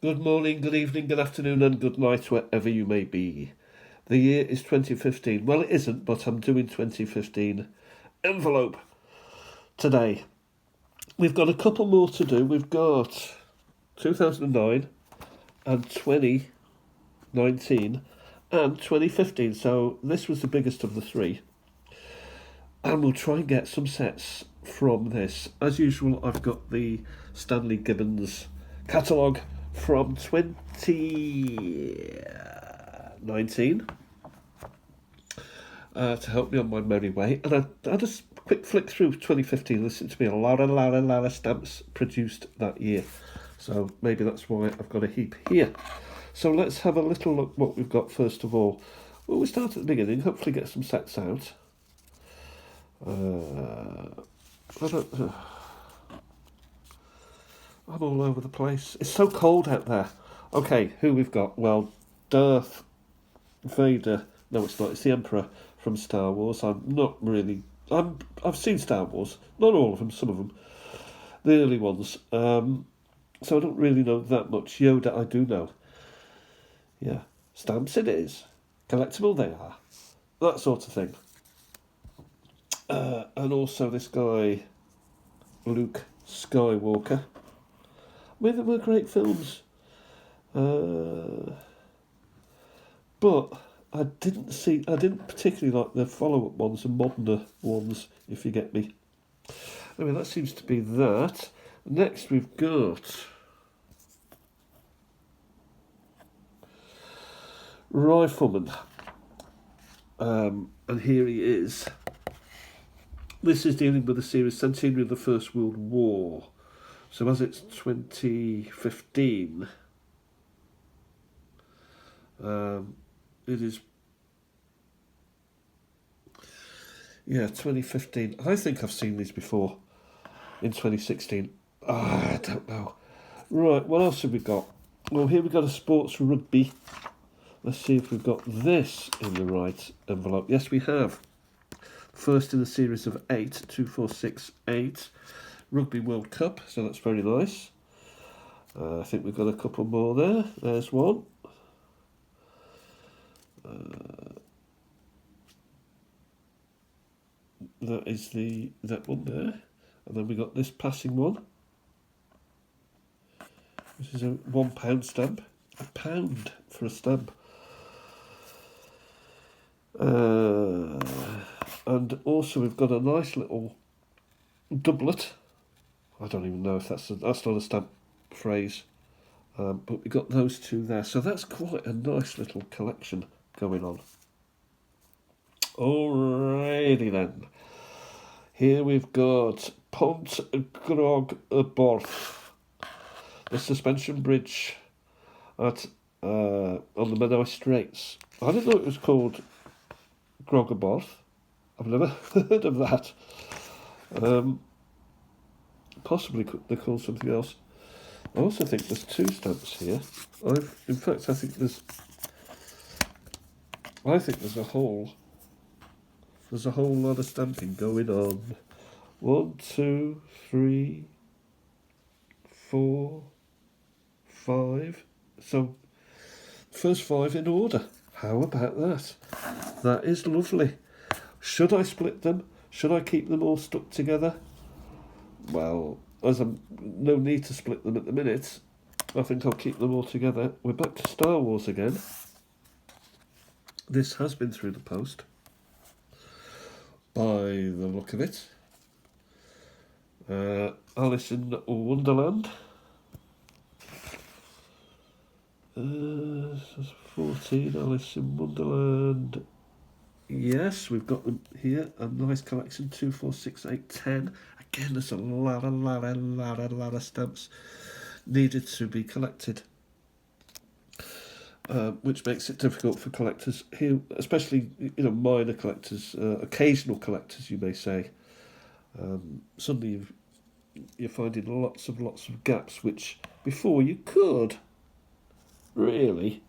Good morning, good evening, good afternoon, and good night, wherever you may be. The year is 2015. Well, it isn't, but I'm doing 2015 envelope today. We've got a couple more to do. We've got 2009 and 2019 and 2015. So this was the biggest of the three. And we'll try and get some sets from this. As usual, I've got the Stanley Gibbons catalogue from 2019 to help me on my merry way. And I just quick flick through 2015, listen to me, a lot of stamps produced that year. So maybe that's why I've got a heap here. So let's have a little look what we've got first of all. Well, we start at the beginning, hopefully get some sets out. I'm all over the place. It's so cold out there. Okay, who we've got? Well, Darth Vader. No, it's not. It's the Emperor from Star Wars. I've seen Star Wars. Not all of them. Some of them. The early ones. So I don't really know that much. Yoda, I do know. Yeah, stamps it is. Collectible they are. That sort of thing. And also this guy, Luke Skywalker. I mean, they were great films. But I didn't particularly like the follow-up ones, the moderner ones, if you get me. Anyway, that seems to be that. Next we've got Rifleman. And here he is. This is dealing with the series Centenary of the First World War. So as it's 2015, it is, 2015. I think I've seen these before in 2016. I don't know. Right, what else have we got? Well, here we've got a sports rugby. Let's see if we've got this in the right envelope. Yes, we have. First in a series of 8, 2, 4, 6, 8. Rugby World Cup, so that's very nice. I think we've got a couple more there. There's one. That is that one there. And then we got this passing one. This is a £1 stamp. £1 for a stamp. And also we've got a nice little doublet. I don't even know if that's not a stamp phrase. But we got those two there. So that's quite a nice little collection going on. Alrighty then. Here we've got Pont Grog y Borth, the suspension bridge at on the Menai Straits. I didn't know it was called Grog y Borth. I've never heard of that. Possibly they're called something else. I also think there's two stamps here. I think there's a whole lot of stamping going on. 1, 2, 3, 4, 5. So, first 5 in order. How about that? That is lovely. Should I split them? Should I keep them all stuck together? Well, as I'm no need to split them at the minute, I think I'll keep them all together. We're back to Star Wars again. This has been through the post, by the look of it. Alice in Wonderland. 14, Alice in Wonderland. Yes, we've got them here. A nice collection. 2, 4, 6, 8, 10. Again, there's a lot of stamps needed to be collected, which makes it difficult for collectors here, especially minor collectors, occasional collectors, you may say. Suddenly you're finding lots of gaps, which before you could really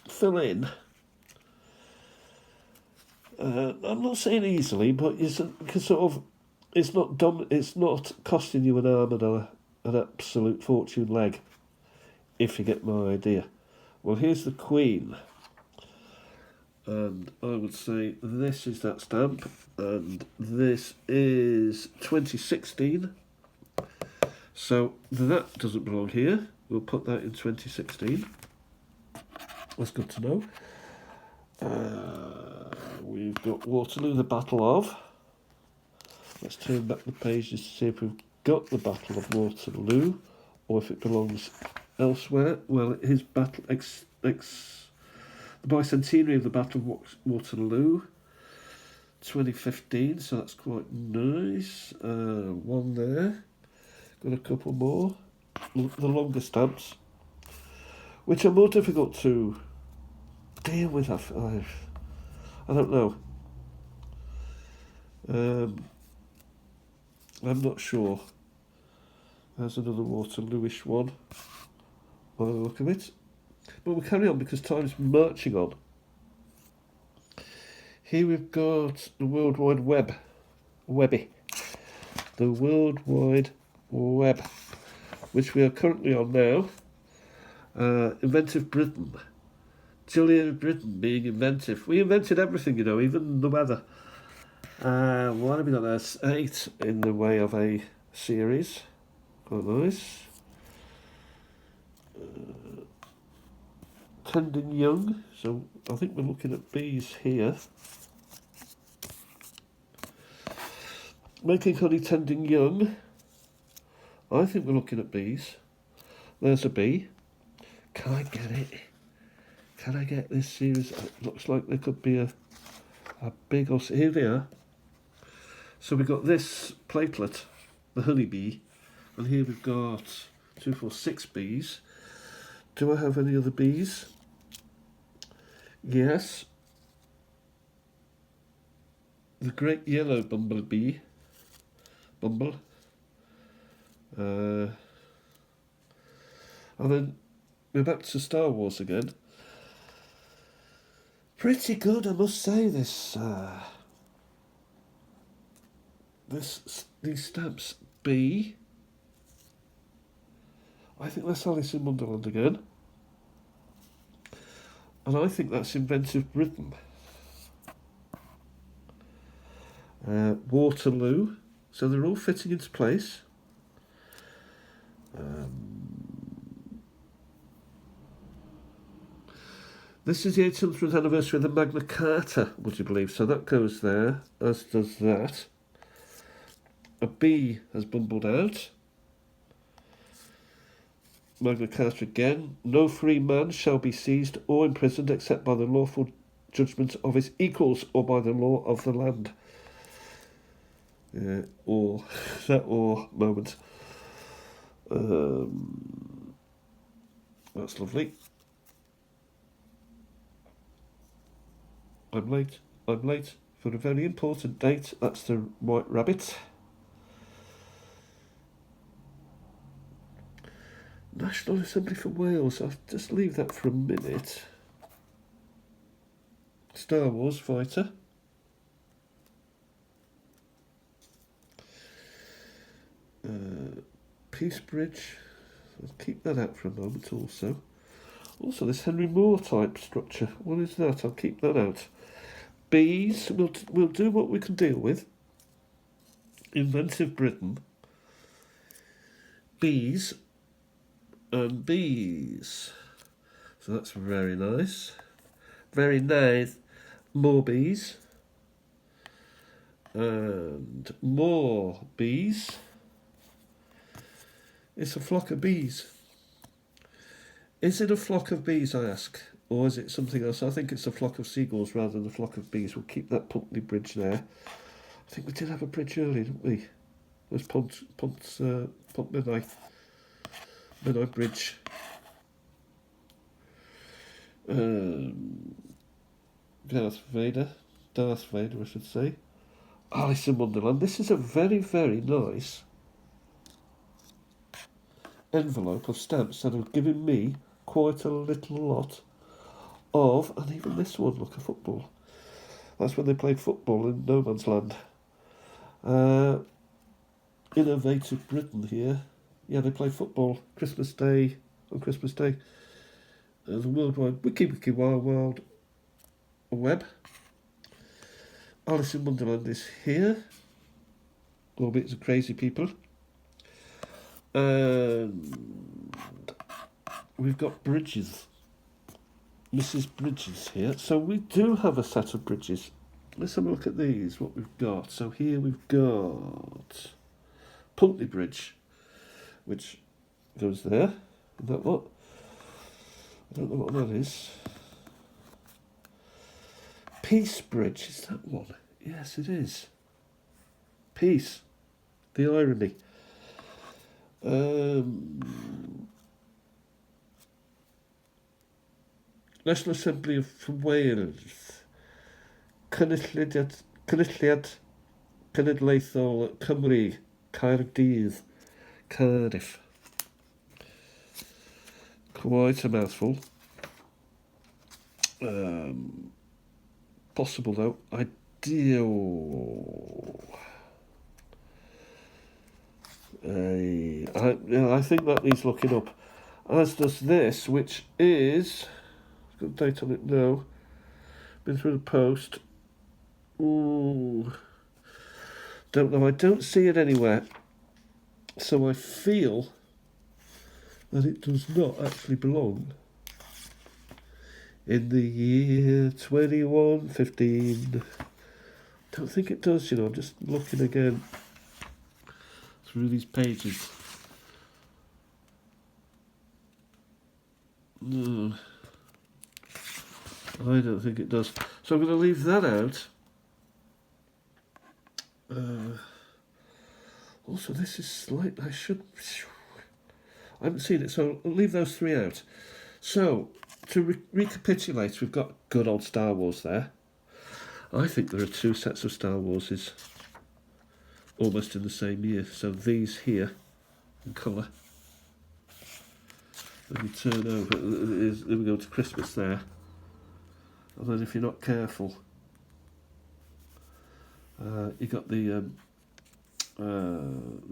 fill in. I'm not saying easily, but it's not costing you an arm an absolute fortune leg, if you get my idea. Well, here's the Queen. And I would say this is that stamp, and this is 2016. So that doesn't belong here. We'll put that in 2016. That's good to know. We've got Waterloo, the Battle of. Let's turn back the pages to see if we've got the Battle of Waterloo, or if it belongs elsewhere. Well, it is the bicentenary of the Battle of Waterloo, 2015, so that's quite nice. One there. Got a couple more. The longer stamps, which are more difficult to deal with. I don't know. I'm not sure. There's another Waterloo-ish one by the look of it. But we'll carry on because time's marching on. Here we've got the World Wide Web. Webby. The World Wide Web, which we are currently on now. Inventive Britain. Julia Britain being inventive. We invented everything, you know, even the weather. What have we got there? 8 in the way of a series. Quite nice. Tending young. So I think we're looking at bees here. Making honey, tending young. I think we're looking at bees. There's a bee. Can I get it? Can I get this series? It looks like there could be a big... Here they are. So we've got this platelet, the honeybee, and here we've got 2, 4, 6 bees. Do I have any other bees? Yes. The great yellow bumblebee. Bumble. And then we're back to Star Wars again. Pretty good, I must say, these stamps. B. I think that's Alice in Wonderland again. And I think that's Inventive Britain. Waterloo. So they're all fitting into place. This is the 800th anniversary of the Magna Carta, would you believe? So that goes there, as does that. A bee has bumbled out. Magna Carta again. No free man shall be seized or imprisoned except by the lawful judgment of his equals or by the law of the land. Or that or moment. That's lovely. I'm late for a very important date. That's the White Rabbit. National Assembly for Wales. I'll just leave that for a minute. Star Wars fighter. Peace Bridge. I'll keep that out for a moment also. Also this Henry Moore type structure. What is that? I'll keep that out. Bees. We'll do what we can deal with. Inventive Britain. Bees. And bees. So that's very nice. Very nice. More bees. And more bees. It's a flock of bees. Is it a flock of bees, I ask? Or is it something else? I think it's a flock of seagulls rather than a flock of bees. We'll keep that Pulteney Bridge there. I think we did have a bridge earlier, didn't we? It was Pont Menai Bridge. Darth Vader, I should say. Alice in Wonderland. This is a very, very nice envelope of stamps that have given me quite a little lot of, and even this one, look, a football. That's when they played football in no man's land. Innovative Britain here. Yeah, they play football Christmas Day, on Christmas Day. The Worldwide Wiki Wild Wild Web. Alice in Wonderland is here, albeit it's crazy people. And we've got Bridges. Mrs. Bridges here. So we do have a set of bridges. Let's have a look at these, what we've got. So here we've got Pulteney Bridge, which goes there. Is that what? I don't know what that is. Peace Bridge, is that one? Yes, it is. Peace. The irony. National Assembly of Wales. Cynulliad Cenedlaethol Cymru, Caerdydd, Cardiff. Quite a mouthful. Possible though. Ideal. I think that needs looking up. As does this, which is... Got a date on it now. Been through the post. Ooh. Don't know. I don't see it anywhere. So I feel that it does not actually belong in the year 2115. Don't think it does, you know. I'm just looking again through these pages. No, I don't think it does. So I'm going to leave that out. Also, this is slight. I haven't seen it, so I'll leave those three out. So, to recapitulate, we've got good old Star Wars there. I think there are two sets of Star Warses almost in the same year. So these here in colour. Then you turn over, then we go to Christmas there. And then if you're not careful, you got the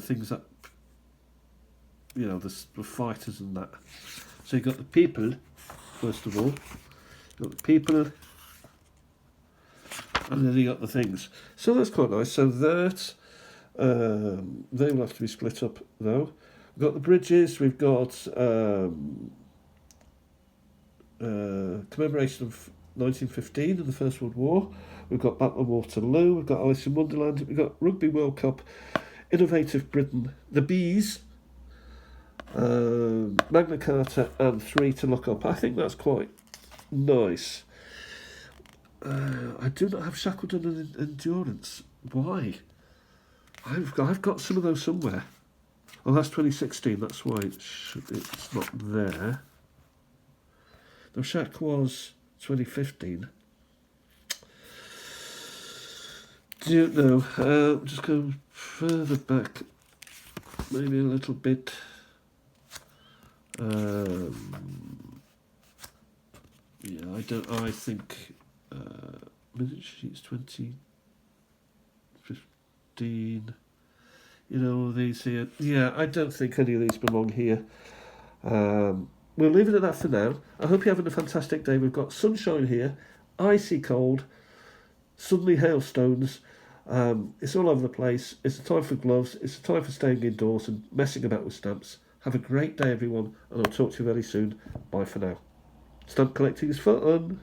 things that, you know, the fighters and that. So you got the people, first of all. You got the people, and then you got the things. So that's quite nice. So that they will have to be split up though. We've got the bridges. We've got commemoration of 1915 and the First World War. We've got Battle of Waterloo. We've got Alice in Wonderland. We've got Rugby World Cup, Innovative Britain, the Bees, Magna Carta, and 3 to look up. I think that's quite nice. I do not have Shackleton and Endurance. Why? I've got some of those somewhere. Oh, that's 2016. That's why it's not there. No, Shack was 2015. Don't know. Just go further back, maybe a little bit. Yeah, I don't. I think minute sheets 2015. You know, these here. Yeah, I don't think any of these belong here. We'll leave it at that for now. I hope you're having a fantastic day. We've got sunshine here, icy cold, suddenly hailstones. It's all over the place. It's a time for gloves. It's a time for staying indoors and messing about with stamps. Have a great day, everyone, and I'll talk to you very soon. Bye for now. Stamp collecting is fun.